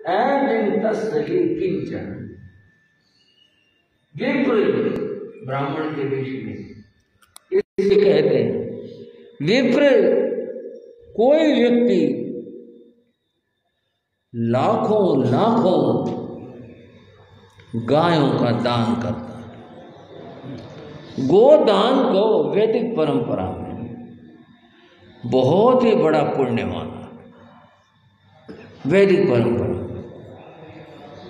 ऐन तस्सली किंचन। विप्र ब्राह्मण के वेश में इसे कहते हैं। विप्र कोई व्यक्ति लाखों लाखों गायों का दान करता है। गोदान को वैदिक परंपरा में बहुत ही बड़ा पुण्य माना वैदिक परंपरा।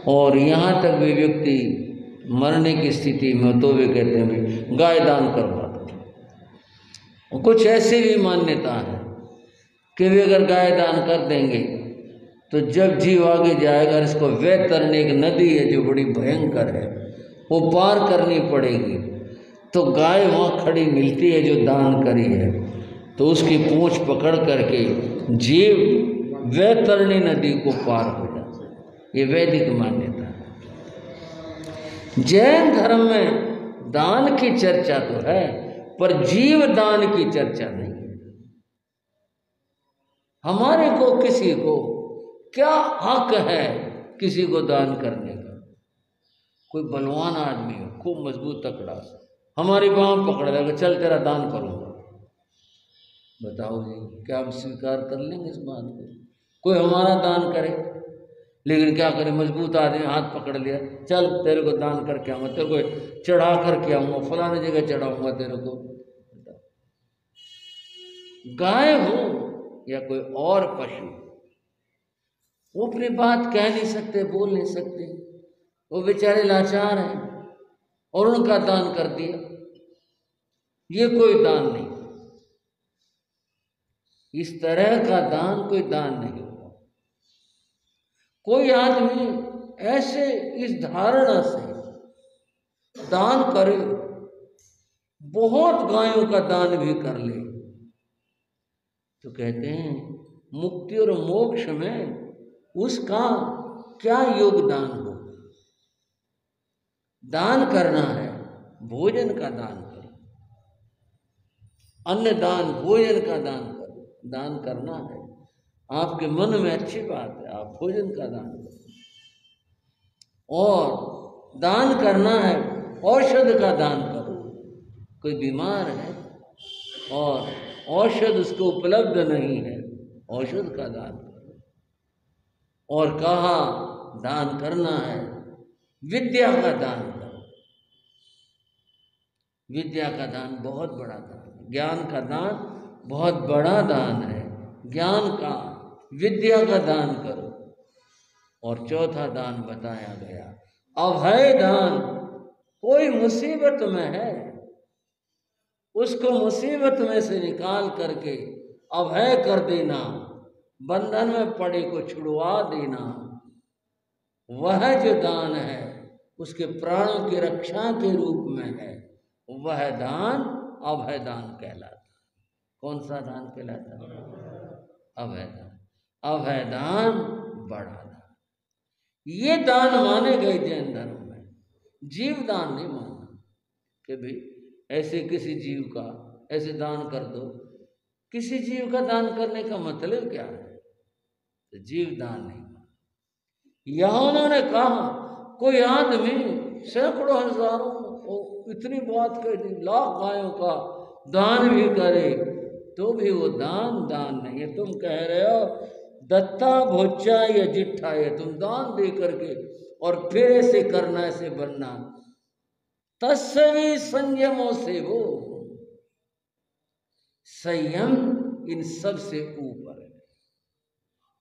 और यहाँ तक भी व्यक्ति मरने की स्थिति में तो वे कहते हैं गाय दान करवा दो। कुछ ऐसी भी मान्यता है कि वे अगर गाय दान कर देंगे तो जब जीव आगे जाएगा, इसको वैतरणी एक नदी है जो बड़ी भयंकर है, वो पार करनी पड़ेगी, तो गाय वहाँ खड़ी मिलती है जो दान करी है, तो उसकी पूंछ पकड़ करके जीव वैतरणी नदी को पार हो जाता है। ये वैदिक मान्यता है। जैन धर्म में दान की चर्चा तो है, पर जीव दान की चर्चा नहीं है। हमारे को किसी को क्या हक है किसी को दान करने का? कोई बलवान आदमी हो, खूब मजबूत तकड़ा, हमारी बाँह पकड़ लेगा, चल तेरा दान करूंगा। बताओ जी, क्या हम स्वीकार कर लेंगे इस बात को? कोई हमारा दान करे, लेकिन क्या करे, मजबूत आदमी हाथ पकड़ लिया, चल तेरे को दान करके आऊंगा, तेरे को चढ़ा करके आऊंगा, फलाने जगह चढ़ाऊंगा तेरे को। गाय हो या कोई और पशु, वो अपनी बात कह नहीं सकते, बोल नहीं सकते, वो बेचारे लाचार हैं और उनका दान कर दिया। ये कोई दान नहीं, इस तरह का दान कोई दान नहीं होगा। कोई आदमी ऐसे इस धारणा से दान करे, बहुत गायों का दान भी कर ले, तो कहते हैं मुक्ति और मोक्ष में उसका क्या योगदान हो। दान करना है, भोजन का दान करो, अन्न दान, भोजन का दान करो। दान करना है, आपके मन में अच्छी बात है, आप भोजन का दान करो। और दान करना है, औषध का दान करो। कोई बीमार है और औषध उसको उपलब्ध नहीं है, औषध का दान करो। और कहा दान करना है, विद्या का दान करो। विद्या का दान बहुत बड़ा दान है, ज्ञान का दान बहुत बड़ा दान है। ज्ञान का, विद्या का दान करो। और चौथा दान बताया गया, अभय दान। कोई मुसीबत में है, उसको मुसीबत में से निकाल करके अभय कर देना, बंधन में पड़े को छुड़वा देना, वह जो दान है उसके प्राणों की रक्षा के रूप में है, वह दान अभय दान कहलाता है। कौन सा दान कहलाता है? अभय दान। अभय दान बड़ा दान। ये दान माने गए जैन धर्म में, जीव दान नहीं माना कि भाई ऐसे किसी जीव का ऐसे दान कर दो। किसी जीव का दान करने का मतलब क्या है? तो जीव दान नहीं माना। यहां उन्होंने कहा कोई आदमी सैकड़ों हजारों इतनी बात कह दी, लाख गायों का दान भी करे तो भी वो दान दान नहीं है। तुम कह रहे हो दत्ता भोचा या जिठा है, तुम दान दे करके और फिर ऐसे करना, ऐसे बनना। तस्वी संयमों से वो संयम इन सब से ऊपर है।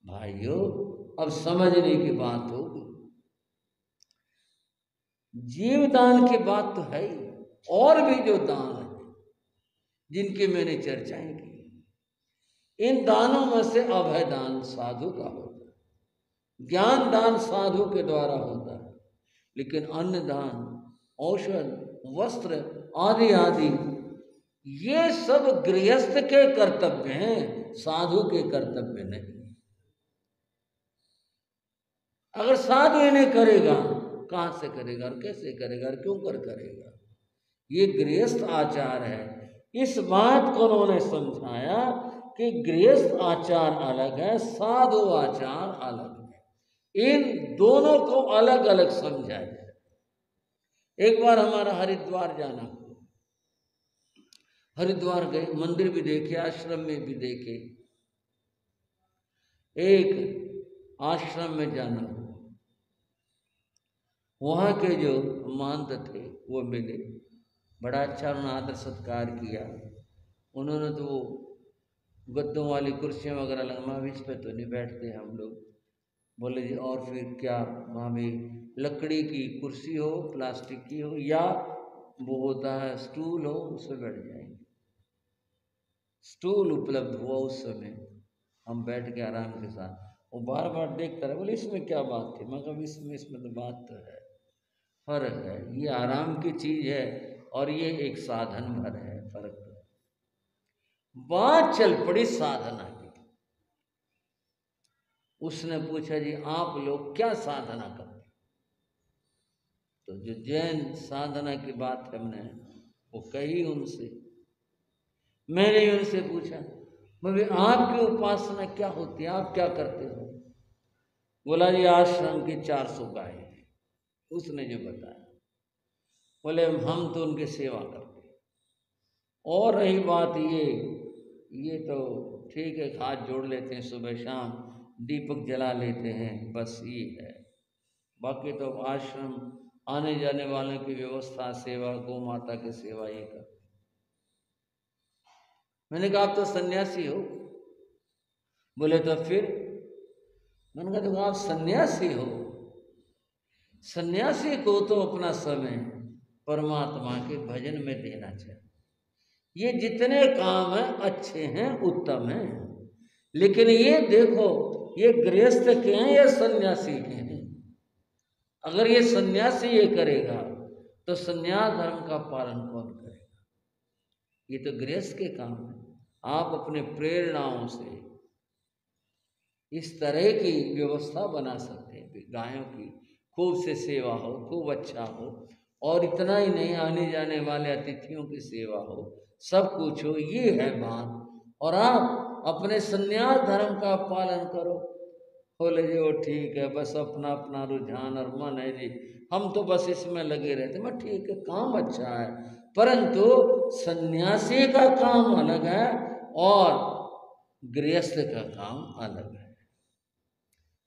भाइयों, अब समझने की बात होगी। जीवदान की बात तो है ही, और भी जो दान है जिनकी मैंने चर्चाएं की, इन दानों में से अभय दान साधु का होता है, ज्ञान दान साधु के द्वारा होता है, लेकिन अन्न दान, औषध, वस्त्र आदि आदि ये सब गृहस्थ के कर्तव्य हैं, साधु के कर्तव्य नहीं। अगर साधु इन्हें करेगा, कहां से करेगा और कैसे करेगा और क्यों कर करेगा? ये गृहस्थ आचार है। इस बात को उन्होंने समझाया कि गृहस्थ आचार अलग है, साधु आचार अलग है। इन दोनों को अलग अलग समझा जाए। एक बार हमारा हरिद्वार जाना, हरिद्वार गए, मंदिर भी देखे, आश्रम में भी देखे। एक आश्रम में जाना, वहाँ के जो महंत थे वो मिले, बड़ा अच्छा उन्होंने आदर सत्कार किया। उन्होंने तो वो गद्दों वाली कुर्सियाँ वगैरह लगा, इस पे तो नहीं बैठते हम लोग। बोले जी और फिर क्या, भाभी लकड़ी की कुर्सी हो, प्लास्टिक की हो, या वो होता है स्टूल हो, उसमें बैठ जाएंगे। स्टूल उपलब्ध हुआ उस समय, हम बैठ के आराम के साथ। वो बार बार देखता रहा, बोले इसमें क्या बात थी? मैं कहा इसमें तो बात तो है, फर्क है, ये आराम की चीज है और ये एक साधन भर है, फर्क है। बात चल पड़ी साधना की। उसने पूछा जी आप लोग क्या साधना करते? तो जो जैन साधना की बात हमने वो कही उनसे। मैंने उनसे पूछा, बोले आपकी उपासना क्या होती है, आप क्या करते हो? बोला जी आश्रम की 400 गायें, उसने जो बताया। बोले हम तो उनकी सेवा करते हैं, और रही बात ये तो ठीक है, हाथ जोड़ लेते हैं, सुबह शाम दीपक जला लेते हैं, बस ये है। बाकी तो आश्रम आने जाने वालों की व्यवस्था, सेवा, गौ माता की सेवा ये कर। मैंने कहा आप तो सन्यासी हो। बोले तो फिर? मैंने कहा देखो आप सन्यासी हो, सन्यासी को तो अपना समय परमात्मा के भजन में देना चाहिए। ये जितने काम हैं अच्छे हैं, उत्तम हैं, लेकिन ये देखो ये गृहस्थ के हैं या सन्यासी के हैं? अगर ये सन्यासी ये करेगा तो सन्यास धर्म का पालन कौन करेगा? ये तो गृहस्थ के काम है। आप अपने प्रेरणाओं से इस तरह की व्यवस्था बना सकते हैं, गायों की खूब से सेवा हो, खूब अच्छा हो, और इतना ही नहीं, आने जाने वाले अतिथियों की सेवा हो, सब कुछ हो, ये है बात। और आप अपने सन्यास धर्म का पालन करो। बोले जी वो ठीक है, बस अपना अपना रुझान और मन है जी, हम तो बस इसमें लगे रहते। मैं ठीक है, काम अच्छा है, परंतु सन्यासी का काम अलग है और गृहस्थ का काम अलग है।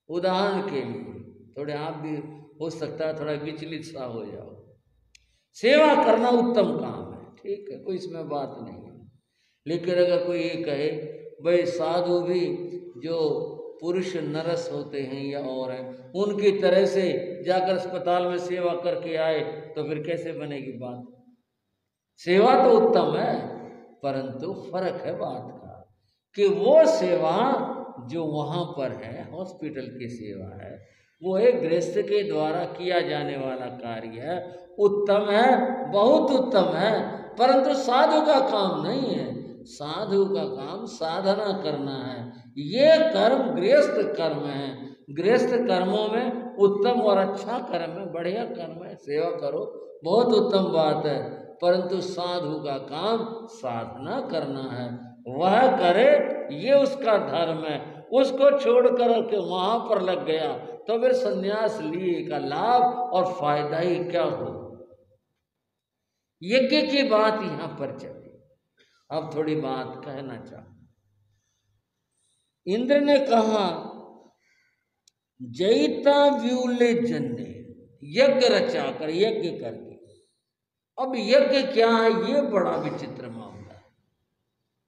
उदाहरण के लिए थोड़े आप भी हो सकता है थोड़ा विचलित सा हो जाओ, सेवा करना उत्तम काम है, ठीक है, कोई इसमें बात नहीं है। लेकिन अगर कोई ये कहे भाई साधु भी जो पुरुष नरस होते हैं या और हैं, उनकी तरह से जाकर अस्पताल में सेवा करके आए, तो फिर कैसे बनेगी बात? सेवा तो उत्तम है, परंतु फर्क है बात का कि वो सेवा जो वहां पर है, हॉस्पिटल की सेवा है, वो एक गृहस्थ के द्वारा किया जाने वाला कार्य है, उत्तम है, बहुत उत्तम है, परंतु साधु का काम नहीं है। साधु का काम साधना करना है। ये कर्म गृहस्थ कर्म है। गृहस्थ कर्मों में उत्तम और अच्छा कर्म है, बढ़िया कर्म है, सेवा करो, बहुत उत्तम बात है, परंतु साधु का काम साधना करना है, वह करे, ये उसका धर्म है। उसको छोड़कर के वहां पर लग गया तो फिर सन्यास लिए का लाभ और फायदा ही क्या हो? यज्ञ की बात यहां पर चली। अब थोड़ी बात कहना चाहूं। इंद्र ने कहा जयता व्यूले जन्ने, यज्ञ रचा कर, यज्ञ करके। अब यज्ञ क्या है, ये बड़ा विचित्र मामला है।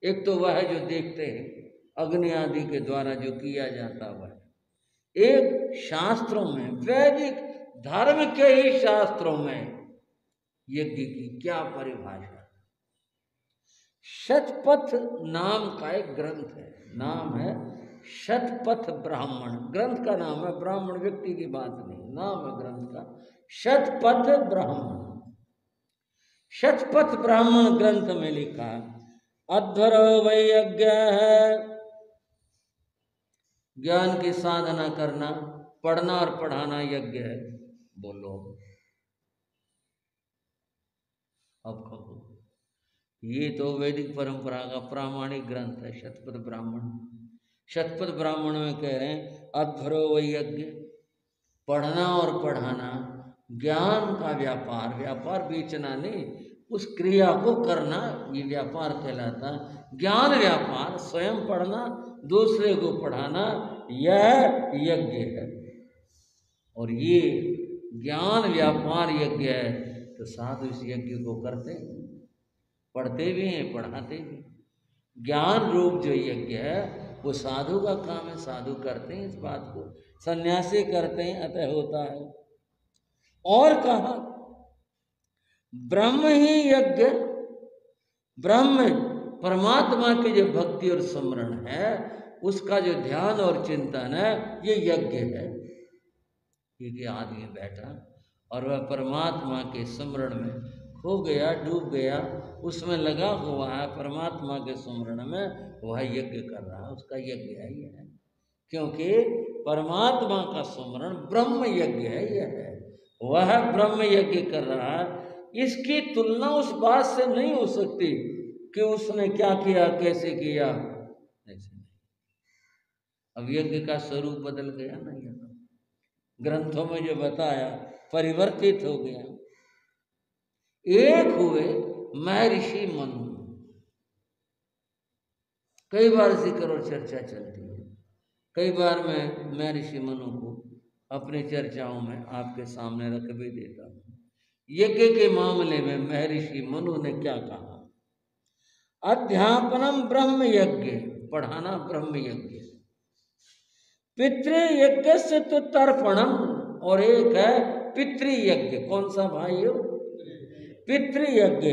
एक तो वह जो देखते हैं अग्नि आदि के द्वारा जो किया जाता हुआ है, एक शास्त्रों में, वैदिक धर्म के ही शास्त्रों में यज्ञ की क्या परिभाषा। शतपथ नाम का एक ग्रंथ है, नाम है शतपथ ब्राह्मण, ग्रंथ का नाम है, ब्राह्मण व्यक्ति की बात नहीं, नाम है ग्रंथ का शतपथ ब्राह्मण। शतपथ ब्राह्मण ग्रंथ में लिखा अध्वर वै यज्ञ है, ज्ञान की साधना करना, पढ़ना और पढ़ाना यज्ञ है। बोलो अब कहो, ये तो वैदिक परंपरा का प्रामाणिक ग्रंथ है शतपथ ब्राह्मण। शतपथ ब्राह्मण में कह रहे हैं अध्वरो वै यज्ञ, पढ़ना और पढ़ाना, ज्ञान का व्यापार, व्यापार बेचना नहीं, उस क्रिया को करना, ये व्यापार कहलाता। ज्ञान व्यापार, स्वयं पढ़ना, दूसरे को पढ़ाना, यह यज्ञ है। और ये ज्ञान व्यापार यज्ञ है, तो साधु इस यज्ञ को करते हैं, पढ़ते भी हैं, पढ़ाते भी। ज्ञान रूप जो यज्ञ है वो साधु का काम है, साधु करते हैं इस बात को, सन्यासी करते हैं, अतः होता है। और कहा ब्रह्म ही यज्ञ, ब्रह्म परमात्मा की जो भक्ति और स्मरण है, उसका जो ध्यान और चिंतन है, ये यज्ञ है। क्योंकि आदमी बैठा और वह परमात्मा के स्मरण में खो गया, डूब गया, उसमें लगा हुआ है, परमात्मा के स्मरण में वह यज्ञ कर रहा है, उसका यज्ञ है ये है। क्योंकि परमात्मा का स्मरण ब्रह्म यज्ञ है, यह है, वह ब्रह्म यज्ञ कर रहा है। इसकी तुलना उस बात से नहीं हो सकती कि उसने क्या किया, कैसे किया, ऐसे नहीं। अब यज्ञ का स्वरूप बदल गया ना, यहाँ ग्रंथों में जो बताया परिवर्तित हो गया। एक हुए महर्षि मनु, कई बार जिक्र और चर्चा चलती है, कई बार मैं महर्षि मनु को अपनी चर्चाओं में आपके सामने रख भी देता हूँ। यज्ञ के मामले में महर्षि मनु ने क्या कहा? अध्यापनम ब्रह्म यज्ञ, पढ़ाना ब्रह्म यज्ञ, पितृयज्ञ से तो तर्पणम, और एक है पितृयज्ञ। कौन सा भाई हो? पितृयज्ञ।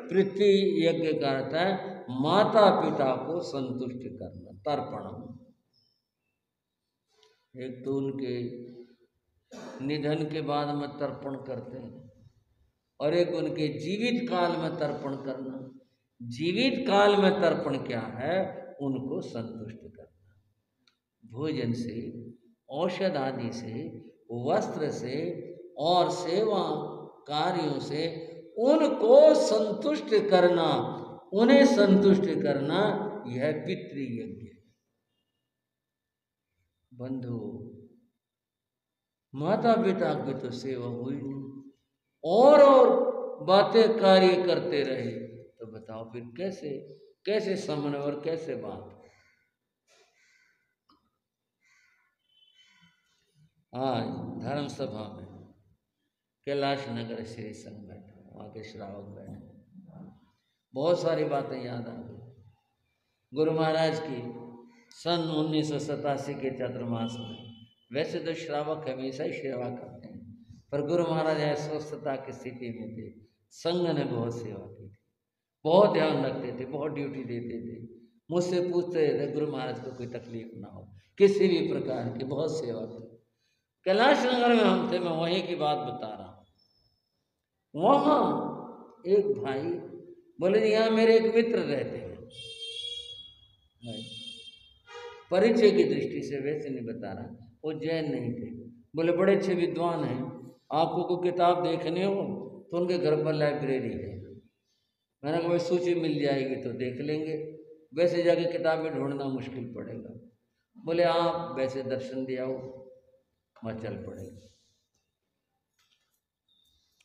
पितृयज्ञ का अर्थ है माता पिता को संतुष्ट करना, तर्पणम। एक तो उनके निधन के बाद में तर्पण करते हैं, और एक उनके जीवित काल में तर्पण करना। जीवित काल में तर्पण क्या है? उनको संतुष्ट करना, भोजन से, औषध आदि से, वस्त्र से और सेवा कार्यों से उनको संतुष्ट करना, उन्हें संतुष्ट करना, यह पितृयज्ञ। बंधु, माता पिता की तो सेवा हुई नहीं, और बातें कार्य करते रहे, तो बताओ फिर कैसे समन्वय और कैसे बात? आज धर्म सभा में कैलाश नगर श्री संघ बैठा, वहाँ के श्रावक बैठे, बहुत सारी बातें याद आ गई। गुरु महाराज की सन 1987 के चातुर्मास में, वैसे तो श्रावक हमेशा ही सेवा करते हैं, पर गुरु महाराज अस्वस्थता की स्थिति में थे, संघ ने बहुत सेवा की थी, बहुत ध्यान रखते थे, बहुत ड्यूटी देते थे, मुझसे पूछते थे गुरु महाराज को कोई तकलीफ ना हो किसी भी प्रकार की, बहुत सेवा की। कैलाश नगर में हम थे, मैं वहीं की बात बता रहा हूँ। वहाँ एक भाई बोले जी यहाँ मेरे एक मित्र रहते हैं, परिचय की दृष्टि से वैसे नहीं बता रहा, वो जैन नहीं थे, बोले बड़े अच्छे विद्वान हैं, आपको कोई किताब देखने हो तो उनके घर पर लाइब्रेरी है। मैंने कहा सूची मिल जाएगी तो देख लेंगे, वैसे जाके किताबें ढूंढना मुश्किल पड़ेगा। बोले आप वैसे दर्शन दिया हो, मैं चल पड़ेगा।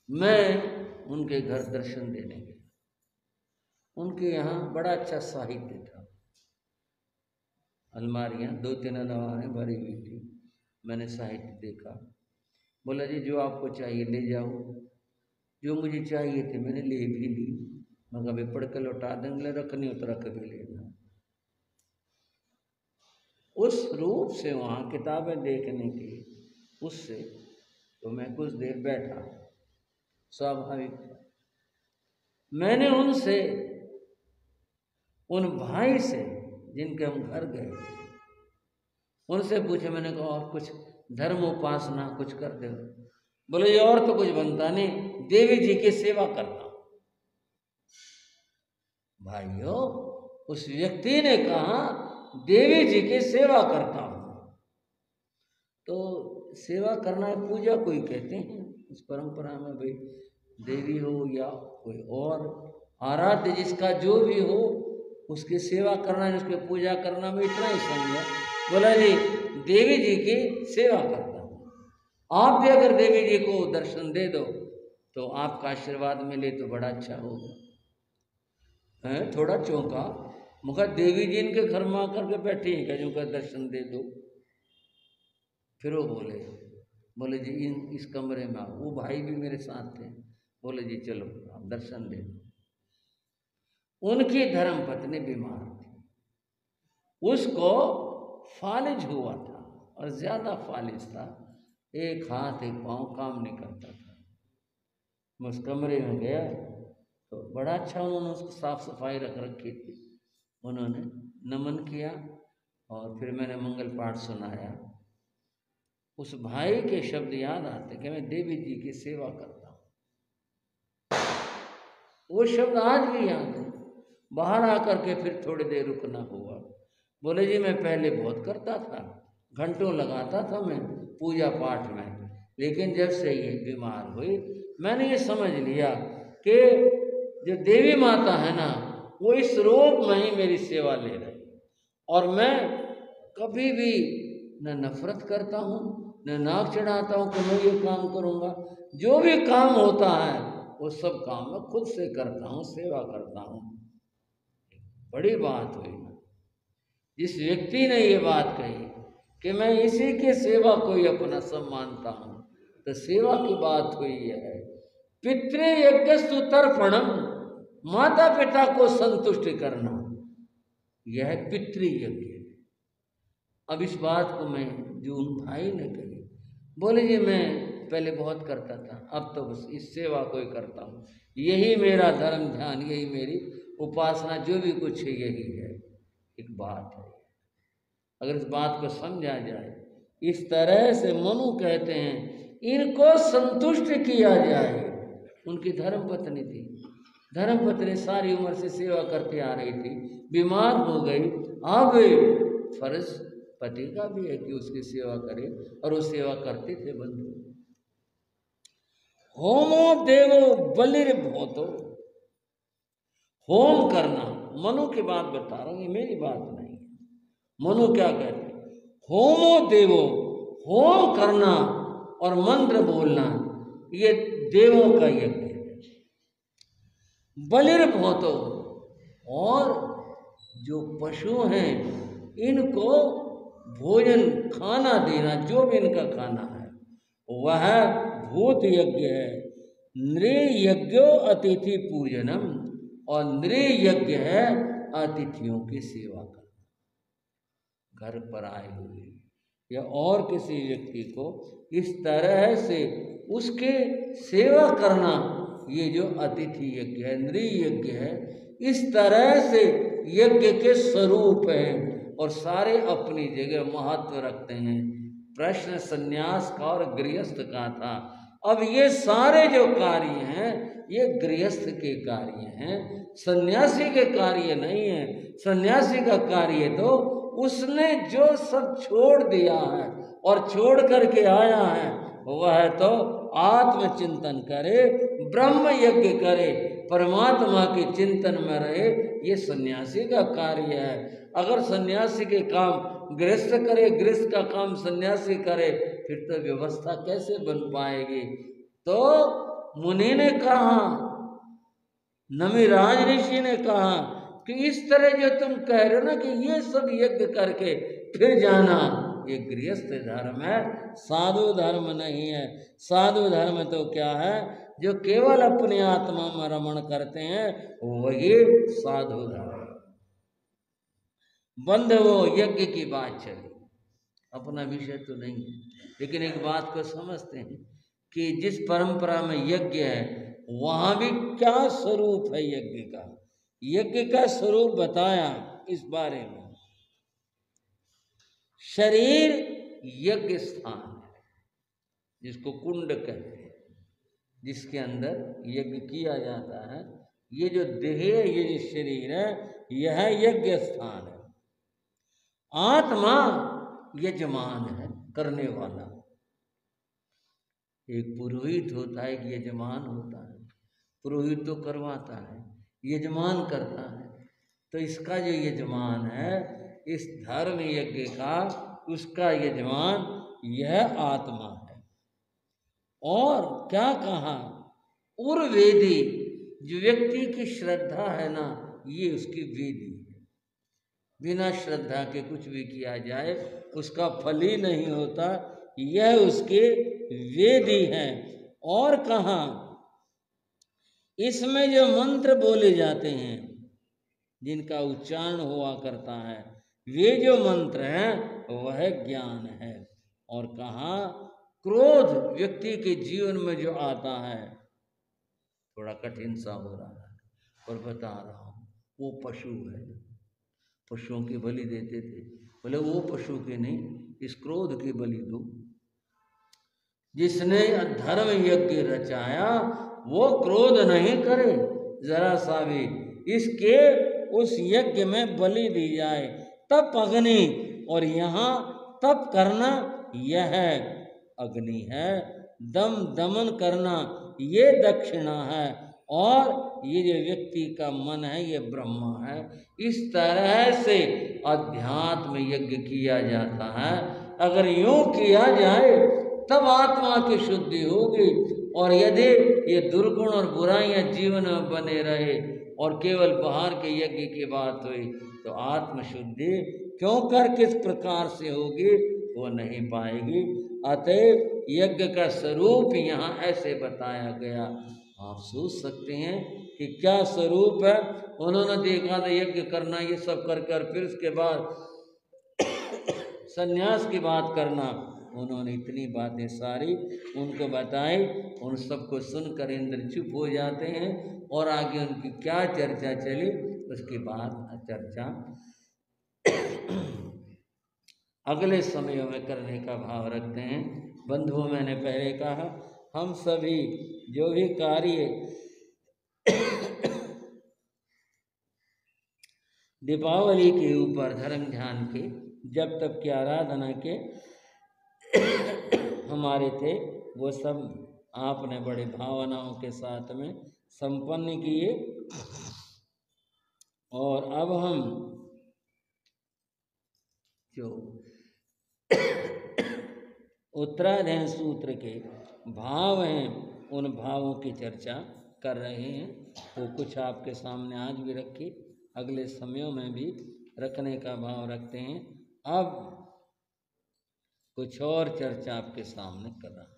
मैं उनके घर दर्शन देने गया, उनके यहाँ बड़ा अच्छा साहित्य था, अलमारियाँ 2-3 अलमारियाँ भरी हुई थी, मैंने साहित्य देखा। बोला जी जो आपको चाहिए ले जाओ, जो मुझे चाहिए थे मैंने ले भी ली, मगर अभी पढ़ के लौटा देंगे, रखनी हो तो रख भी लेना। उस रूप से वहाँ किताबें देखने की, उससे तो मैं कुछ देर बैठा, स्वाभाविक था। मैंने उनसे, उन भाई से जिनके हम घर गए, उनसे पूछा, मैंने कहा और कुछ धर्म उपासना कुछ कर दो? बोले ये और तो कुछ बनता नहीं, देवी जी की सेवा करता हूं। भाइयों, उस व्यक्ति ने कहा देवी जी की सेवा करता हूं, तो सेवा करना है, पूजा कोई कहते हैं इस परंपरा में, भाई देवी हो या कोई और आराध्य जिसका जो भी हो उसकी सेवा करना है, उसकी पूजा करना में इतना ही समझा। बोला जी देवी जी की सेवा करता हूँ, आप भी अगर देवी जी को दर्शन दे दो तो आपका आशीर्वाद मिले तो बड़ा अच्छा होगा। है थोड़ा चौंका, मुझे देवी जी इनके घर में आकर के बैठी हैं क्या जिनका दर्शन दे दो। फिर वो बोले जी इस कमरे में आओ। वो भाई भी मेरे साथ थे, बोले जी चलो आप दर्शन दे दो। उनकी धर्म पत्नी बीमार थी, उसको फालिज हुआ था और ज्यादा फालिज था, एक हाथ एक पांव काम नहीं करता था। मैं उस कमरे में गया तो बड़ा अच्छा उन्होंने उसको साफ सफाई रख रखी थी। उन्होंने नमन किया और फिर मैंने मंगल पाठ सुनाया। उस भाई के शब्द याद आते कि मैं देवी जी की सेवा करता हूँ। वो शब्द आज भी याद है। बाहर आकर के फिर थोड़ी देर रुकना हुआ। बोले जी मैं पहले बहुत करता था, घंटों लगाता था मैं पूजा पाठ में, लेकिन जब से ये बीमार हुई मैंने ये समझ लिया कि जो देवी माता है ना वो इस रूप में ही मेरी सेवा ले रही, और मैं कभी भी न नफरत करता हूँ न नाक चढ़ाता हूँ कि मैं ये काम करूँगा। जो भी काम होता है वो सब काम मैं खुद से करता हूँ, सेवा करता हूँ। बड़ी बात हुई। जिस व्यक्ति ने ये बात कही कि मैं इसी के सेवा को ही अपना सब मानता हूँ, तो सेवा की बात हुई है। पितृयज्ञस्तु तर्पणम, माता पिता को संतुष्ट करना, यह है पितृयज्ञ। अब इस बात को मैं जो उन भाई ने कही, बोले जी मैं पहले बहुत करता था, अब तो बस इस सेवा को ही करता हूँ, यही मेरा धर्म ध्यान, यही मेरी उपासना, जो भी कुछ है यही है। एक बात है, अगर इस बात को समझा जाए, इस तरह से मनु कहते हैं इनको संतुष्ट किया जाए। उनकी धर्म पत्नी थी, धर्म पत्नी सारी उम्र से सेवा करती आ रही थी, बीमार हो गई। अब फर्ज पति का भी है कि उसकी सेवा करे, और वो सेवा करते थे। बंधु, होमो देवो बलिर्भूतो, होम करना, मनु की बात बता रहा हूं, ये मेरी बात नहीं है। मनु क्या कहते हैं, होमो देवो, होम करना और मंत्र बोलना ये देवों का यज्ञ है। बलिर्भूतो, और जो पशु हैं इनको भोजन खाना देना, जो भी इनका खाना है वह भूत यज्ञ है। नृयज्ञो अतिथि पूजनम, और नृयज्ञ है अतिथियों की सेवा करना। घर पर आए हुए या और किसी व्यक्ति को इस तरह से उसके सेवा करना, ये जो अतिथि यज्ञ है, नृयज्ञ है, इस तरह से यज्ञ के स्वरूप है। और सारे अपनी जगह महत्व रखते हैं। प्रश्न सन्यास का और गृहस्थ का था। अब ये सारे जो कार्य हैं ये गृहस्थ के कार्य हैं, सन्यासी के कार्य नहीं है। सन्यासी का कार्य तो उसने जो सब छोड़ दिया है और छोड़ करके आया है वह तो आत्मचिंतन करे, ब्रह्म यज्ञ करे, परमात्मा के चिंतन में रहे, ये सन्यासी का कार्य है। अगर सन्यासी के काम गृहस्थ करे, गृहस्थ का काम सन्यासी करे, फिर तो व्यवस्था कैसे बन पाएगी। तो मुनि ने कहा, नमिराज ऋषि ने कहा कि इस तरह जो तुम कह रहे हो ना कि ये सब यज्ञ करके फिर जाना, ये गृहस्थ धर्म है, साधु धर्म नहीं है। साधु धर्म तो क्या है, जो केवल अपनी आत्मा में रमण करते हैं वही साधु धर्म। बंधुओं, यज्ञ की बात चली, अपना विषय तो नहीं है, लेकिन एक बात को समझते हैं कि जिस परंपरा में यज्ञ है वहां भी क्या स्वरूप है यज्ञ का। यज्ञ का स्वरूप बताया इस बारे में। शरीर यज्ञ स्थान है, जिसको कुंड कहते हैं, जिसके अंदर यज्ञ किया जाता है। ये जो देह है, ये जो शरीर है, यह यज्ञ स्थान है। आत्मा यजमान है, करने वाला। एक पुरोहित होता है, एक यजमान होता है। पुरोहित तो करवाता है, यजमान करता है। तो इसका जो यजमान है, इस धर्म यज्ञ का, उसका यजमान यह आत्मा है। और क्या कहा, उर्वेदी, जो व्यक्ति की श्रद्धा है ना, ये उसकी वेदी है। बिना श्रद्धा के कुछ भी किया जाए उसका फल ही नहीं होता, यह उसके वेदी है। और कहा, इसमें जो मंत्र बोले जाते हैं, जिनका उच्चारण हुआ करता है, वे जो मंत्र हैं वह ज्ञान है। और कहा, क्रोध व्यक्ति के जीवन में जो आता है, थोड़ा कठिन सा हो रहा है और बता रहा हूँ, वो पशु है। पशुओं की बलि देते थे, बोले वो पशु के नहीं, इस क्रोध की बलि दो। जिसने धर्म यज्ञ रचाया वो क्रोध नहीं करे जरा सा भी, इसके उस यज्ञ में बलि दी जाए। तप अग्नि, और यहाँ तप करना यह अग्नि है, दम दमन करना ये दक्षिणा है, और ये जो व्यक्ति का मन है ये ब्रह्मा है। इस तरह से अध्यात्म यज्ञ किया जाता है। अगर यूं किया जाए तब आत्मा की शुद्धि होगी। और यदि ये दुर्गुण और बुराइयां जीवन में बने रहे और केवल बाहर के यज्ञ की बात हुई, तो आत्मशुद्धि क्यों कर किस प्रकार से होगी, वो नहीं पाएगी। अतएव यज्ञ का स्वरूप यहाँ ऐसे बताया गया। आप सोच सकते हैं कि क्या स्वरूप है। उन्होंने देखा था यज्ञ करना, ये सब कर कर फिर उसके बाद संन्यास की बात करना। उन्होंने इतनी बातें सारी उनको बताई, उन सबको सुनकर इंद्र चुप हो जाते हैं और आगे उनकी क्या चर्चा चली उसके बाद चर्चा अगले समयों में करने का भाव रखते हैं। बंधुओं, मैंने पहले कहा, हम सभी जो भी कार्य दीपावली के ऊपर धर्म ध्यान के, जब तक की आराधना के हमारे थे, वो सब आपने बड़े भावनाओं के साथ में संपन्न किए। और अब हम जो उत्तरायण सूत्र के भाव हैं, उन भावों की चर्चा कर रहे हैं। वो कुछ आपके सामने आज भी रखे, अगले समयों में भी रखने का भाव रखते हैं। अब कुछ और चर्चा आपके सामने कर रहा हूं।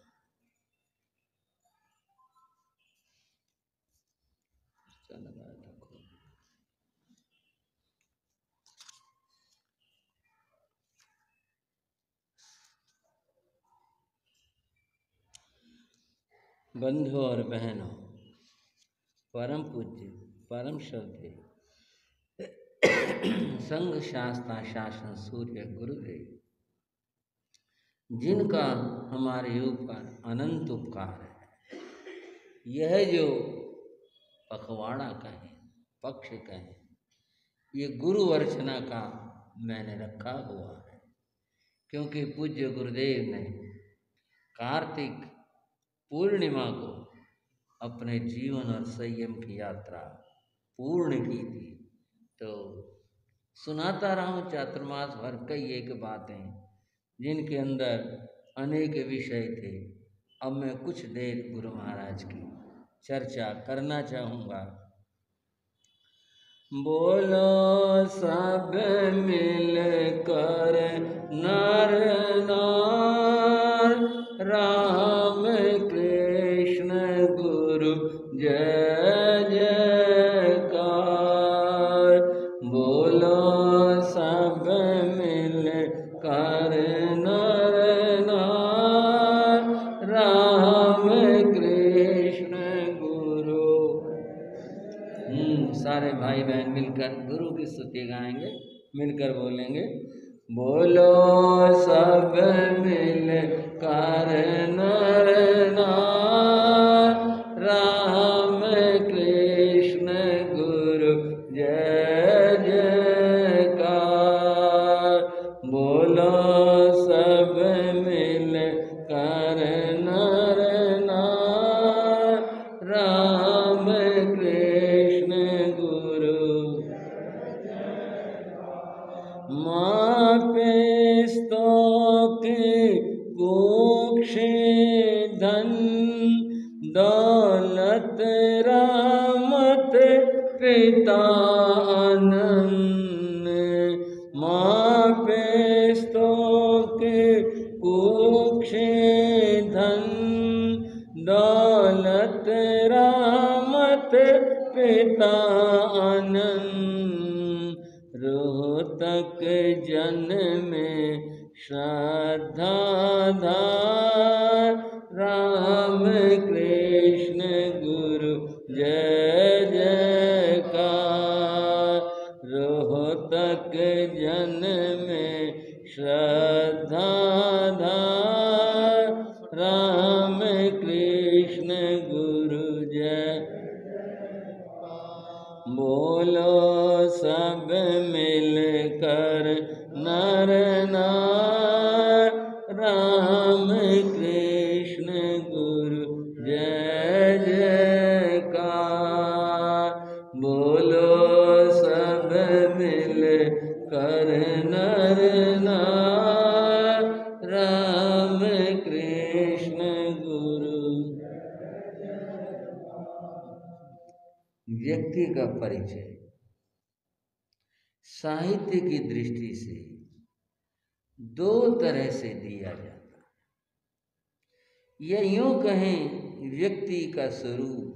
बंधु और बहनों, परम पूज्य परम श्रद्धेय संघ शास्त्रा शासन सूर्य गुरुदेव, जिनका हमारे ऊपर अनंत उपकार है, यह जो पखवाड़ा कहें, पक्ष कहें, ये गुरु अर्चना का मैंने रखा हुआ है। क्योंकि पूज्य गुरुदेव ने कार्तिक पूर्णिमा को अपने जीवन और संयम की यात्रा पूर्ण की थी। तो सुनाता रहा हूँ चातुर्मास भर कई एक बातें जिनके अंदर अनेक विषय थे। अब मैं कुछ देर गुरु महाराज की चर्चा करना चाहूँगा। बोलो सब मिलकर नर नार, राम कृष्ण गुरु जय जयकार। बोलो सब मिलकर नर नार, राम कृष्ण गुरु। सारे भाई बहन मिलकर गुरु की स्तुति गाएंगे, मिलकर बोलेंगे। बोलो सब मिलकर नर नार, राम कृष्ण गुरु जय जयकार। बोलो सब मिलकर नर नार, राम कृष्ण गुरु। माँ पे स्तो की कुक्षे धन दौलत रहमत पिता आनंद माँ पेस्तों के कुक्षे धन दौलत रहमत पिता आनंद रोहतक जन में श्रद्धा धार राम कृष्ण गुरु जय जयकार रोहतक जन में श्रद्धा धार राम कृष्ण गुरु जय बोलो सब मिलकर नर नार राम कृष्ण गुरु जय जयकार बोलो सब मिलकर नर नार राम कृष्ण गुरु। व्यक्ति का परिचय साहित्य की दृष्टि से दो तरह से दिया जाता है, या यूं कहें व्यक्ति का स्वरूप,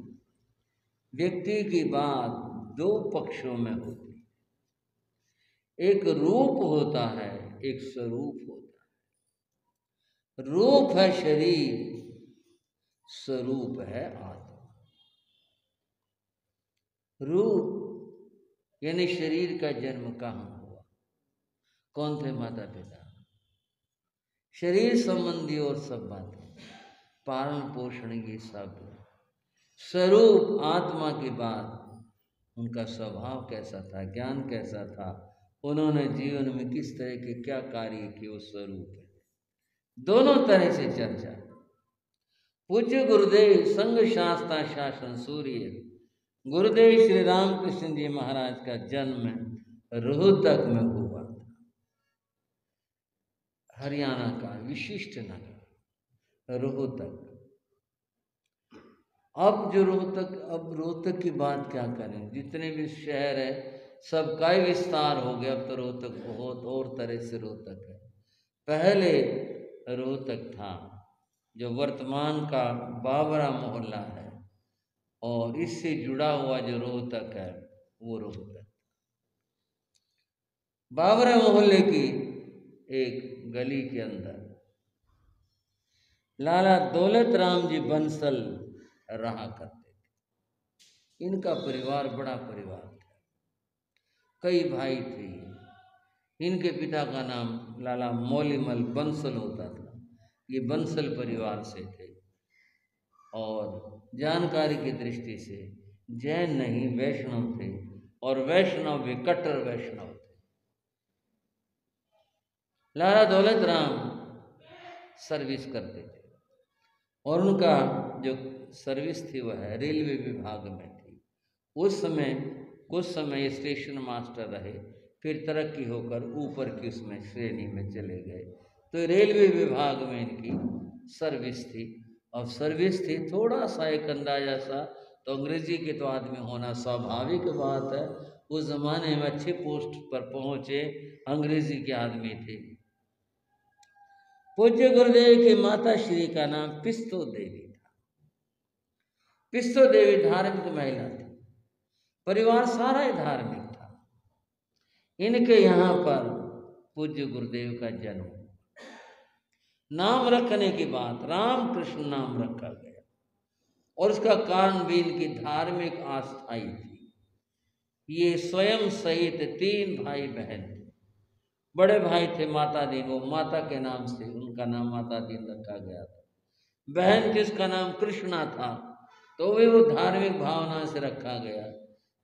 व्यक्ति की बात दो पक्षों में होती है, एक रूप होता है, एक स्वरूप होता है। रूप है शरीर, स्वरूप है आत्मा। रूप यानी शरीर का जन्म कहाँ हुआ, कौन थे माता पिता, शरीर संबंधी और सब बातें, पालन पोषण ये सब। स्वरूप आत्मा की बात, उनका स्वभाव कैसा था, ज्ञान कैसा था, उन्होंने जीवन में किस तरह के क्या कार्य किए, वो स्वरूप है। दोनों तरह से चर्चा। पूज्य गुरुदेव संघ शास्त्रा शासन सूर्य गुरुदेव श्री रामकृष्ण जी महाराज का जन्म रोहतक में हुआ था, हरियाणा का विशिष्ट नगर रोहतक। अब रोहतक की बात क्या करें, जितने भी शहर है सबका ही विस्तार हो गया। अब तो रोहतक बहुत और तरह से रोहतक है। पहले रोहतक था जो वर्तमान का बाबरा मोहल्ला है, और इससे जुड़ा हुआ जो रोहतक है वो रोहतक। बाबरा मोहल्ले की एक गली के अंदर लाला दौलत राम जी बंसल रहा करते थे। इनका परिवार बड़ा परिवार था, कई भाई थे। इनके पिता का नाम लाला मौलीमल बंसल होता था। ये बंसल परिवार से थे, और जानकारी की दृष्टि से जैन नहीं वैष्णव थे, और वैष्णव भी कट्टर वैष्णव थे। लाला दौलत राम सर्विस करते थे, और उनका जो सर्विस थी वह रेलवे विभाग में थी। उस समय कुछ समय स्टेशन मास्टर रहे, फिर तरक्की होकर ऊपर की उसमें श्रेणी में चले गए। तो रेलवे विभाग में इनकी सर्विस थी, और सर्विस थी थोड़ा सा एक अंदाजा सा, तो अंग्रेजी के तो आदमी होना स्वाभाविक बात है। उस जमाने में अच्छे पोस्ट पर पहुंचे अंग्रेजी के आदमी थे। पूज्य गुरुदेव की माता श्री का नाम पिस्तो देवी था। पिस्तो देवी धार्मिक महिला थी, परिवार सारा ही धार्मिक था। इनके यहाँ पर पूज्य गुरुदेव का जन्म, नाम रखने की बात रामकृष्ण नाम रखा गया, और उसका कारण भी इनकी धार्मिक आस्था ही थी। ये स्वयं सहित 3 भाई बहन थे। बड़े भाई थे माता दीन, वो माता के नाम से उनका नाम माता दीन रखा गया था। बहन जिसका नाम कृष्णा था, तो वे वो धार्मिक भावना से रखा गया।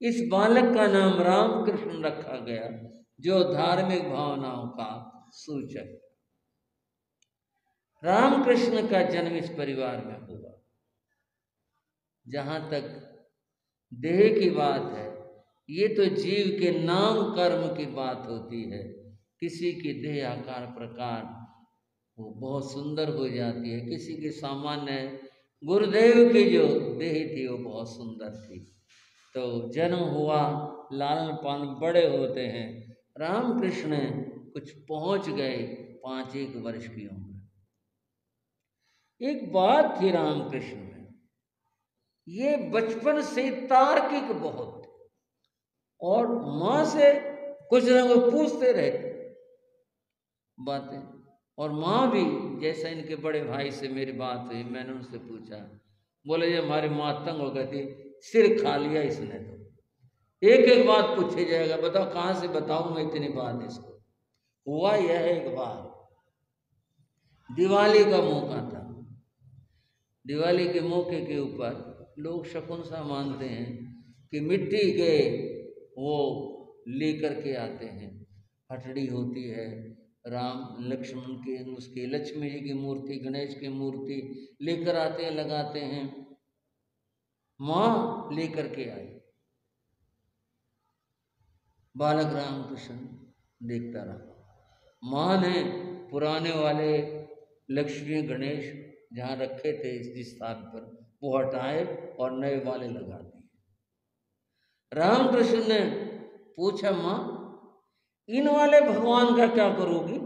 इस बालक का नाम रामकृष्ण रखा गया, जो धार्मिक भावनाओं का सूचक। रामकृष्ण का जन्म इस परिवार में हुआ। जहां तक देह की बात है, ये तो जीव के नाम कर्म की बात होती है। किसी की देह आकार प्रकार वो बहुत सुंदर हो जाती है। किसी की सामान्य गुरुदेव की जो देह थी वो बहुत सुंदर थी। तो जन्म हुआ, लालन पालन बड़े होते हैं। रामकृष्ण कुछ पहुंच गए 5-1 वर्ष की उम्र। एक बात थी रामकृष्ण में, ये बचपन से तार्किक बहुत थे और माँ से कुछ न कुछ पूछते रहते बातें। और माँ भी, जैसा इनके बड़े भाई से मेरी बात हुई, मैंने उनसे पूछा, बोले ये हमारी माँ तंग हो गई थी, सिर खा लिया इसने। तो एक एक बात पूछे जाएगा, बताओ कहाँ से बताऊं मैं इतनी बात इसको। हुआ यह एक बार दिवाली का मौका था। दिवाली के मौके के ऊपर लोग शकुन सा मानते हैं कि मिट्टी के वो लेकर के आते हैं, हटड़ी होती है, राम लक्ष्मण की, उसकी लक्ष्मी जी की मूर्ति, गणेश की मूर्ति लेकर आते हैं, लगाते हैं। माँ लेकर के आई, बालक रामकृष्ण देखता रहा। माँ ने पुराने वाले लक्ष्मी गणेश जहाँ रखे थे जिस स्थान पर, वो हटाए और नए वाले लगा दिए। रामकृष्ण ने पूछा, माँ इन वाले भगवान का क्या करोगी?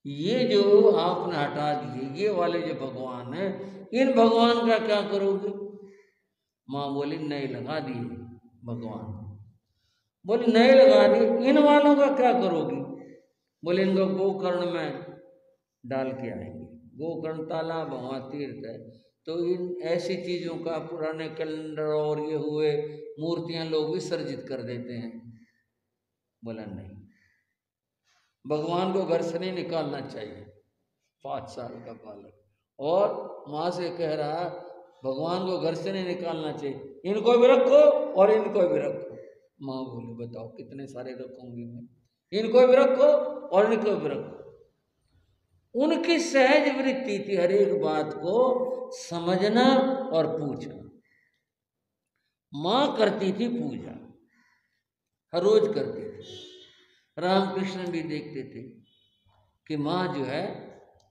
ये जो आपने हटा दिए, ये वाले जो भगवान है, इन भगवान का क्या करोगी? माँ बोली, नए लगा दिए भगवान। बोली नए लगा दिए, इन वालों का क्या करोगी? बोले इनको गोकर्ण में डाल के आएंगे। गोकर्ण तालाब वहाँ तीर्थ है, तो इन ऐसी चीज़ों का, पुराने कैलेंडर और ये हुए मूर्तियाँ लोग विसर्जित कर देते हैं। बोला नहीं, भगवान को घर से नहीं निकालना चाहिए। 5 साल का बालक और माँ से कह रहा, भगवान को घर से नहीं निकालना चाहिए, इनको भी रखो और इनको भी रखो। माँ बोले बताओ कितने सारे रखूंगी मैं, इनको भी रखो और इनको भी रखो। उनकी सहज वृत्ति थी हर एक बात को समझना और पूछना। माँ करती थी पूजा, हर रोज करती थी। रामकृष्ण भी देखते थे कि माँ जो है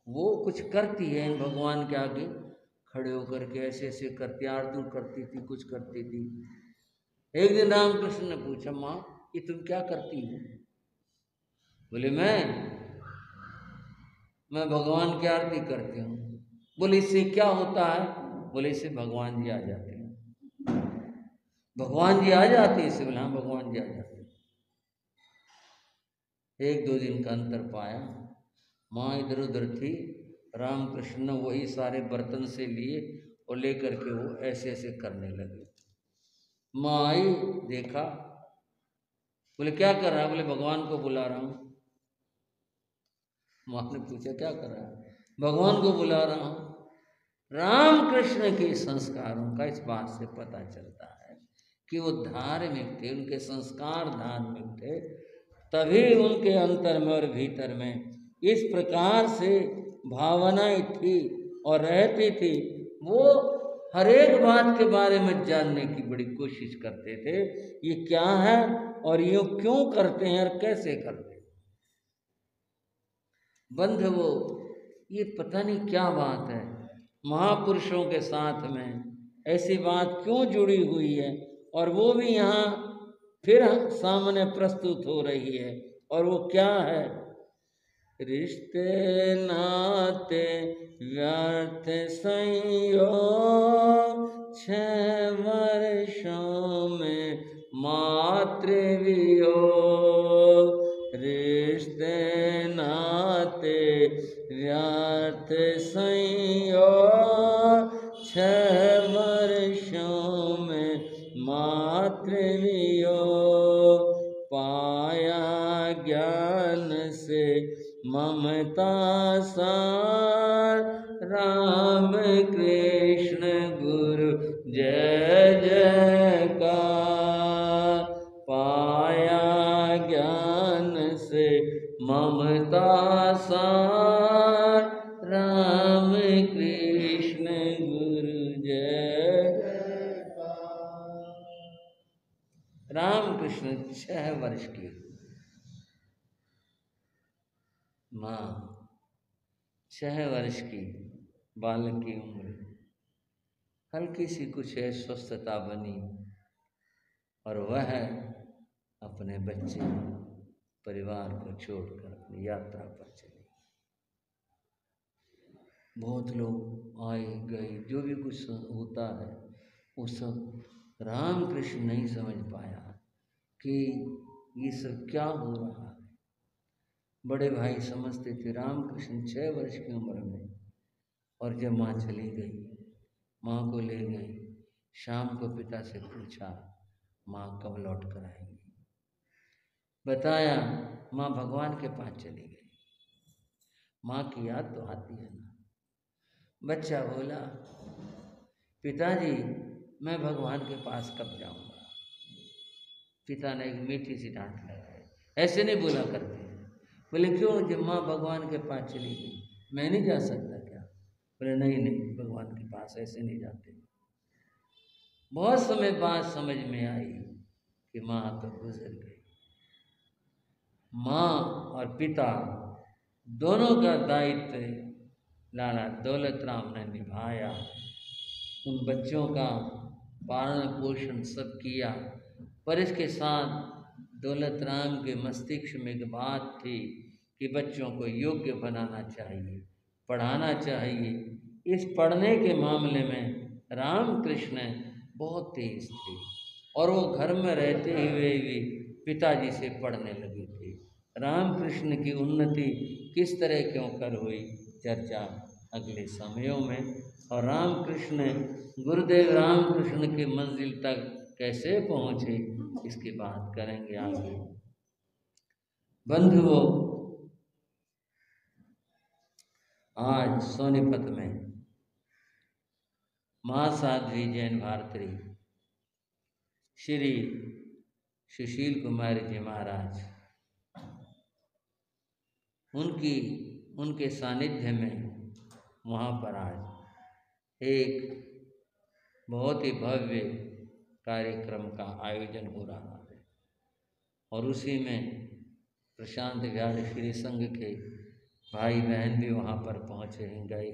वो कुछ करती है, इन भगवान के आगे खड़े होकर के ऐसे ऐसे करती, आरती करती थी, कुछ करती थी। एक दिन रामकृष्ण ने पूछा, माँ ये तुम क्या करती हो? बोले मैं भगवान की आरती करती हूँ। बोले इससे क्या होता है? बोले इससे भगवान जी आ जाते हैं। भगवान जी आ जाते हैं इससे? बोले हाँ भगवान जी आ जाते हैं। 1-2 दिन का अंतर पाया। माँ इधर उधर थी, रामकृष्ण ने वही सारे बर्तन से लिए और लेकर के वो ऐसे ऐसे करने लगे। माँ आई, देखा, बोले क्या कर रहा है? बोले भगवान को बुला रहा हूँ। माँ ने पूछा क्या कर रहा है? भगवान को बुला रहा हूँ। रामकृष्ण के संस्कारों का इस बात से पता चलता है कि वो धार्मिक थे, उनके संस्कार धार्मिक थे, तभी उनके अंतर में और भीतर में इस प्रकार से भावनाएं थी और रहती थी। वो हर एक बात के बारे में जानने की बड़ी कोशिश करते थे, ये क्या है और ये क्यों करते हैं और कैसे करते हैं। बंधुओं, ये पता नहीं क्या बात है, महापुरुषों के साथ में ऐसी बात क्यों जुड़ी हुई है और वो भी यहाँ फिर सामने प्रस्तुत हो रही है। और वो क्या है? रिश्ते नाते व्यर्थ संयोग, 6 वर्षों में मातृ वियोग। रिश्ते नाते व्यर्थ संयोग, 6 वर्षों में मातृ वियोग। पाया ज्ञान से ममता सार, राम कृष्ण गुरु जय जयकार। पाया ज्ञान से ममता सार, राम कृष्ण गुरु जय जयकार। रामकृष्ण 6 वर्ष के, माँ 6 वर्ष की बालक की उम्र, हल्की सी कुछ अस्वस्थता बनी और वह अपने बच्चे परिवार को छोड़कर अपनी यात्रा पर चली। बहुत लोग आए गए, जो भी कुछ होता है वो सब रामकृष्ण नहीं समझ पाया कि ये सब क्या हो रहा है। बड़े भाई समझते थे रामकृष्ण 6 वर्ष की उम्र में, और जब माँ चली गई, माँ को ले गई, शाम को पिता से पूछा माँ कब लौट कर आएंगी। बताया माँ भगवान के पास चली गई। माँ की याद तो आती है ना। बच्चा बोला पिताजी मैं भगवान के पास कब जाऊंगा। पिता ने एक मीठी सी डांट लगाई, ऐसे नहीं बोला करते हैं। बोले क्यों, जब माँ भगवान के पास चली गई मैं नहीं जा सकता क्या। बोले नहीं नहीं, भगवान के पास ऐसे नहीं जाते। बहुत समय बाद समझ में आई कि माँ तो गुजर गई। माँ और पिता दोनों का दायित्व लाला दौलत राम ने निभाया। उन बच्चों का पालन पोषण सब किया, पर इसके साथ दौलत राम के मस्तिष्क में एक बात थी कि बच्चों को योग्य बनाना चाहिए, पढ़ाना चाहिए। इस पढ़ने के मामले में रामकृष्ण बहुत तेज थे और वो घर में रहते हुए भी पिताजी से पढ़ने लगे थे। रामकृष्ण की उन्नति किस तरह क्यों कर हुई, चर्चा अगले समयों में। और रामकृष्ण गुरुदेव रामकृष्ण की मंजिल तक कैसे पहुँचे इसकी बात करेंगे आगे। बंधुओं, आज सोनीपत में महासाध्वी जैन भारती श्री सुशील कुमार जी महाराज, उनके सानिध्य में वहाँ पर आज एक बहुत ही भव्य कार्यक्रम का आयोजन हो रहा है और उसी में प्रशांत विहार श्री संघ के भाई बहन भी वहाँ पर पहुँचे हैं, गए।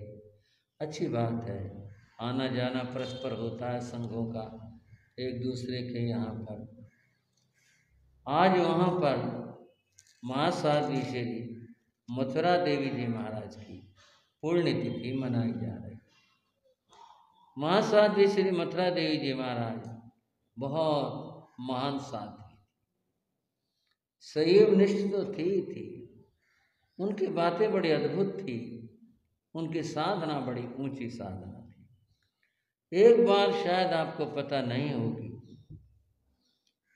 अच्छी बात है, आना जाना परस्पर होता है संघों का एक दूसरे के यहाँ पर। आज वहाँ पर महासाध्वी श्री मथुरा देवी जी महाराज की पुण्यतिथि मनाई जा रही। महासाध्वी श्री मथुरा देवी जी महाराज बहुत महान साध्वी, संयम निष्ठ तो थी। उनकी बातें बड़ी अद्भुत थी, उनकी साधना बड़ी ऊंची साधना थी। एक बार शायद आपको पता नहीं होगी,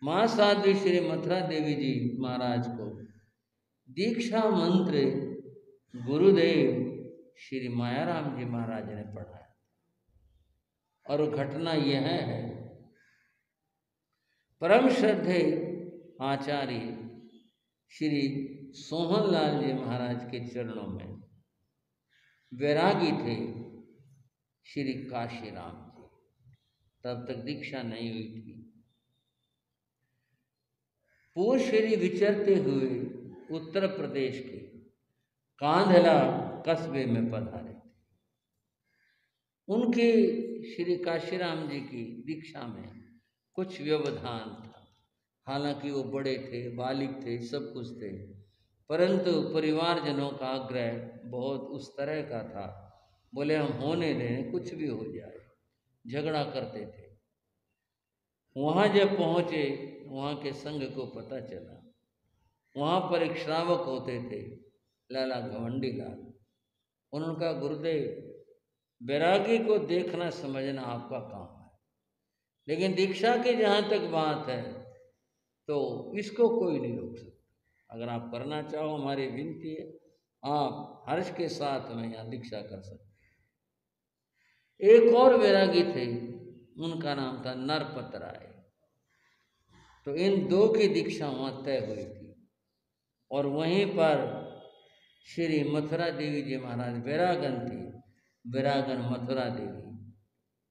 महासाध्वी श्री मथुरा देवी जी महाराज को दीक्षा मंत्र गुरुदेव श्री मायाराम जी महाराज ने पढ़ाया। और घटना यह है, परम श्रद्धेय आचार्य श्री सोहनलाल जी महाराज के चरणों में वैरागी थे श्री काशीराम जी, तब तक दीक्षा नहीं हुई थी। पूर्व विचरते हुए उत्तर प्रदेश के कांधला कस्बे में पधारे थे। उनके श्री काशीराम जी की दीक्षा में कुछ व्यवधान था। हालांकि वो बड़े थे, बालिग थे, सब कुछ थे, परंतु परिवारजनों का आग्रह बहुत उस तरह का था। बोले हम होने दें, कुछ भी हो जाए, झगड़ा करते थे। वहाँ जब पहुँचे, वहाँ के संघ को पता चला। वहाँ पर एक श्रावक होते थे लाला घमंडी लाल। उन्होंने कहा गुरुदेव, वैरागी को देखना समझना आपका काम है, लेकिन दीक्षा की जहाँ तक बात है तो इसको कोई नहीं रोक सकता। अगर आप करना चाहो, हमारी विनती है, आप हर्ष के साथ में यहाँ दीक्षा कर सकते। एक और वैरागी थे, उनका नाम था नरपत राय। तो इन दो की दीक्षा वहाँ तय हुई थी और वहीं पर श्री मथुरा देवी जी महाराज वैरागन थी, वैरागन मथुरा देवी,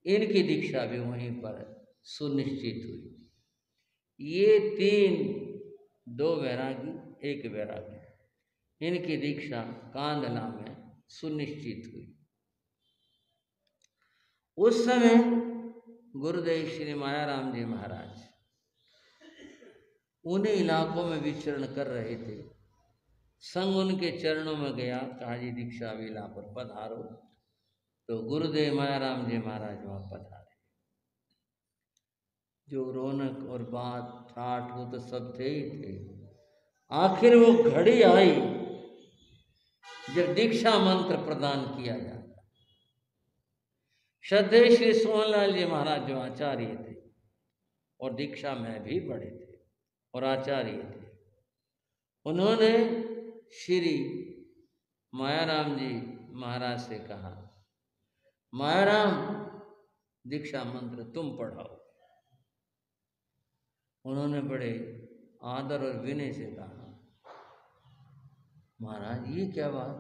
इनकी दीक्षा भी वहीं पर सुनिश्चित हुई। ये तीन, दो वैरागी एक वैरागी, इनकी दीक्षा कांधला में सुनिश्चित हुई। उस समय गुरुदेव श्री मायाराम जी महाराज उन्हीं इलाकों में विचरण कर रहे थे। संग उनके चरणों में गया, कहा जी दीक्षा विला पर पधारो। तो गुरुदेव मायाराम जी महाराज वहां पधारे। जो रौनक और बात ठाठ वो तो सब थे ही थे। आखिर वो घड़ी आई जब दीक्षा मंत्र प्रदान किया जाता। श्रद्धेय श्री सोहनलाल जी महाराज जो आचार्य थे और दीक्षा में भी बड़े थे और आचार्य थे, उन्होंने श्री मायाराम जी महाराज से कहा, मायाराम दीक्षा मंत्र तुम पढ़ाओ। उन्होंने बड़े आदर और विनय से कहा, महाराज ये क्या बात,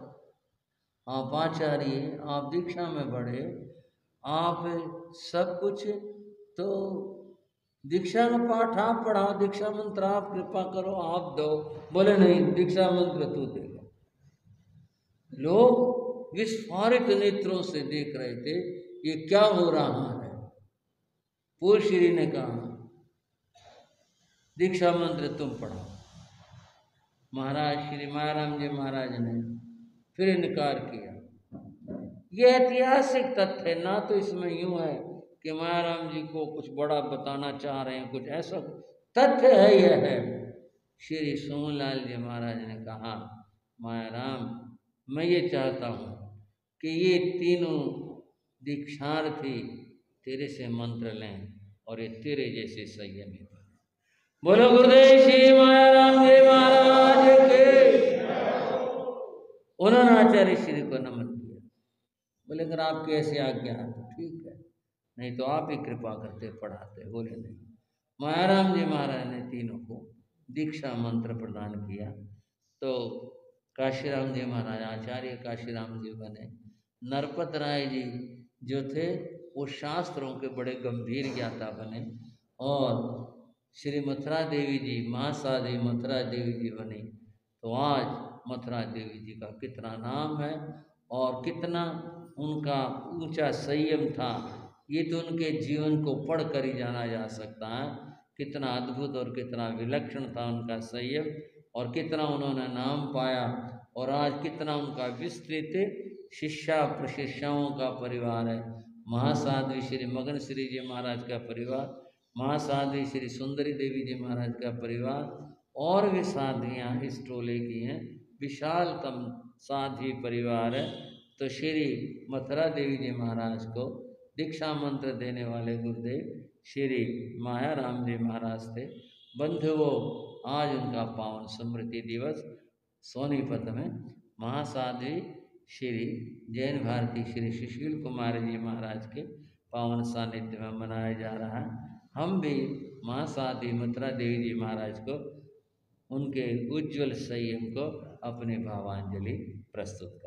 आप आचार्य, आप दीक्षा में बड़े, आप सब कुछ, तो दीक्षा का पाठ आप पढ़ाओ, दीक्षा मंत्र आप कृपा करो, आप दो। बोले नहीं, दीक्षा मंत्र तू देगा। लोग विस्फारित नेत्रों से देख रहे थे, ये क्या हो रहा है। पूज्य श्री ने कहा, दीक्षा मंत्र तुम पढ़ाओ। महाराज श्री मायाराम जी महाराज ने फिर इनकार किया। यह ऐतिहासिक तथ्य है, ना तो इसमें यूं है कि मायाराम जी को कुछ बड़ा बताना चाह रहे हैं, कुछ ऐसा तथ्य है। यह है श्री सोहनलाल जी महाराज ने कहा, मायाराम मैं ये चाहता हूँ कि ये तीनों दीक्षार्थी तेरे से मंत्र लें और ये तेरे जैसे संयमी बने। बोलो गुरुदेव श्री मायाराम जी महाराज के। उन्होंने आचार्य श्री को नमन किया। बोले अगर आपकी ऐसी आज्ञा है तो ठीक है, नहीं तो आप ही कृपा करते पढ़ाते। बोले नहीं। मायाराम जी महाराज ने तीनों को दीक्षा मंत्र प्रदान किया। तो काशीराम जी महाराज आचार्य काशीराम जी बने। नरपत राय जी जो थे वो शास्त्रों के बड़े गंभीर ज्ञाता बने। और श्री मथुरा देवी जी, महासाध्वी मथुरा देवी जी बनी। तो आज मथुरा देवी जी का कितना नाम है और कितना उनका ऊंचा संयम था, ये तो उनके जीवन को पढ़ कर ही जाना जा सकता है। कितना अद्भुत और कितना विलक्षण था उनका संयम, और कितना उन्होंने नाम पाया। और आज कितना उनका विस्तृत शिष्या प्रशिष्याओं का परिवार है। महासाध्वी श्री मगन श्री जी महाराज का परिवार, महासाध्वी श्री सुंदरी देवी जी महाराज का परिवार, और भी साध्वियाँ इस टोले की हैं। विशालतम साध्वी परिवार है। तो श्री मथुरा देवी जी महाराज को दीक्षा मंत्र देने वाले गुरुदेव श्री मायाराम जी महाराज थे। बंधुओं, आज उनका पावन स्मृति दिवस सोनीपत में महासाध्वी श्री जैन भारती श्री सुशील कुमार जी महाराज के पावन सानिध्य में मनाया जा रहा है। हम भी महासाध्वी मथुरा देवी जी महाराज को, उनके उज्ज्वल संयम को अपनी भावांजलि प्रस्तुत